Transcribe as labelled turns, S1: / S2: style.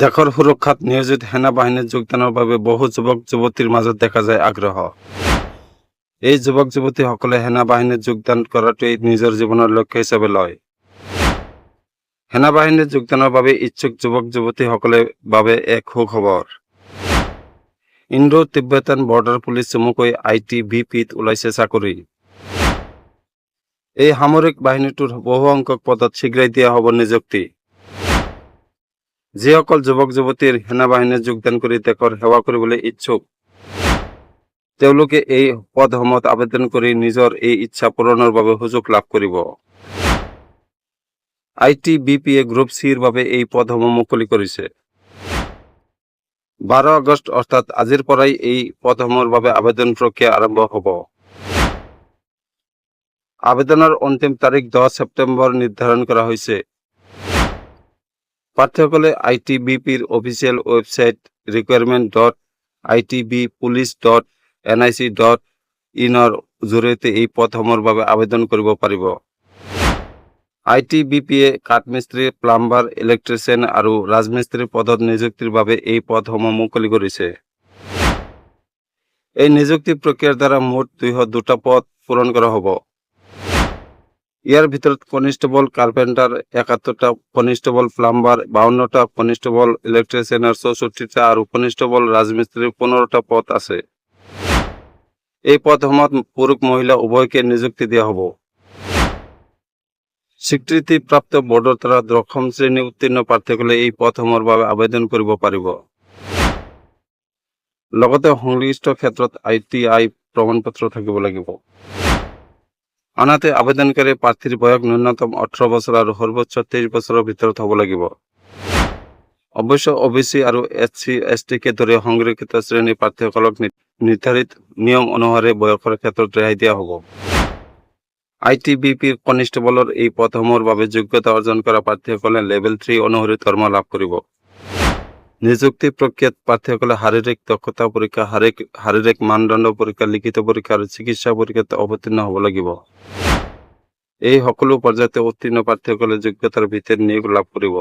S1: দেশৰ সুৰক্ষাত নিয়োজিত সেনা বাহিনীত যোগদানৰ বাবে বহু যুৱক যুৱতীৰ মাজত দেখা যায় আগ্ৰহ। এই যুৱক যুৱতীসকলে সেনা বাহিনীত যোগদান কৰাটোৱেই নিজৰ জীৱনৰ লক্ষ্য হিচাপে লয়। সেনা বাহিনীত যোগদানৰ বাবে ইচ্ছুক যুৱক যুৱতীসকলৰ বাবে এক সুখবৰ। ইণ্ডো তিব্বেটান বৰ্ডাৰ পুলিচ চমুকৈ ITBPত ওলাইছে চাকৰি। এই সামৰিক বাহিনীটোৰ বহু সংখ্যক পদত শীঘ্ৰেই দিয়া হ'ব নিযুক্তি। যিসকল যুৱক যুৱতীৰ সেনা বাহিনীত যোগদান কৰি দেশৰ সেৱা কৰিবলৈ ইচ্ছুক, তেওঁলোকে এই পদসমূহত আবেদন কৰি নিজৰ এই ইচ্ছা পূৰণৰ বাবে সুযোগ লাভ কৰিব। ITBPয়ে গ্ৰুপ চিৰ বাবে এই পদসমূহ মুকলি কৰিছে। 12 আগষ্ট অৰ্থাৎ আজিৰ পৰাই এই পদসমূহৰ বাবে আবেদন প্ৰক্ৰিয়া আৰম্ভ হ'ব। আবেদনৰ অন্তিম তাৰিখ 10 ছেপ্টেম্বৰ নিৰ্ধাৰণ কৰা হৈছে। প্ৰাৰ্থীসকলে ITBPৰ অফিচিয়েল ৱেবছাইট requirement.itbpolice.nic.in ৰ জৰিয়তে এই পদসমূহৰ বাবে আবেদন কৰিব পাৰিব। ITBPয়ে কাঠমিস্ত্ৰী, প্লাম্বাৰ, ইলেক্ট্ৰিচিয়ান আৰু ৰাজমিস্ত্ৰী পদত নিযুক্তিৰ বাবে এই পদসমূহ মুকলি কৰিছে। এই নিযুক্তি প্ৰক্ৰিয়াৰ দ্বাৰা মুঠ 202টা পদ পূৰণ কৰা হ'ব। ইয়াৰ ভিতৰত কনিষ্টেবল কাৰ্পেণ্টাৰ 71টা, কনিষ্টেবল প্লাম্বাৰ 52টা, কনিষ্টেবল ইলেক্ট্ৰিচিয়ানৰ 64টা আৰু কনিষ্টেবল ৰাজমিস্ত্ৰীৰ 15টা পদ আছে। এই পদসমূহত পুৰুষ মহিলা উভয়কে নিযুক্তি দিয়া হ'ব। স্বীকৃতিপ্ৰাপ্ত বৰ্ডৰ দ্বাৰা 10ম শ্ৰেণী উত্তীৰ্ণ প্ৰাৰ্থীসকলে এই পদসমূহৰ বাবে আবেদন কৰিব পাৰিব। লগতে সংশ্লিষ্ট ক্ষেত্ৰত ITI প্ৰমাণপত্ৰ থাকিব লাগিব। আনহাতে আবেদনকাৰী প্ৰাৰ্থীৰ বয়স ন্যূনতম 18 বছৰ আৰু সৰ্বোচ্চ 23 বছৰৰ ভিতৰত হ'ব লাগিব। অৱশ্যে OBC আৰু SC/ST-কে ধৰি সংৰক্ষিত শ্ৰেণীৰ প্ৰাৰ্থীসকলক নিৰ্ধাৰিত নিয়ম অনুসাৰে বয়সৰ ক্ষেত্ৰত ৰেহাই দিয়া হ'ব। ITBPৰ কনিষ্টেবলৰ এই পদসমূহৰ বাবে যোগ্যতা অৰ্জন কৰা প্ৰাৰ্থীসকলে লেভেল 3 অনুসৰি দৰমহা লাভ কৰিব। নিযুক্তি প্ৰক্ৰিয়াত প্ৰাৰ্থীসকলে শাৰীৰিক দক্ষতা পৰীক্ষা, শাৰীৰিক মানদণ্ড পৰীক্ষা, লিখিত পৰীক্ষা আৰু চিকিৎসা পৰীক্ষাত অৱতীৰ্ণ হ'ব লাগিব। এই সকলো পৰ্যায়তে উত্তীৰ্ণ প্ৰাৰ্থীসকলে যোগ্যতাৰ ভিত্তিত নিয়োগ লাভ কৰিব।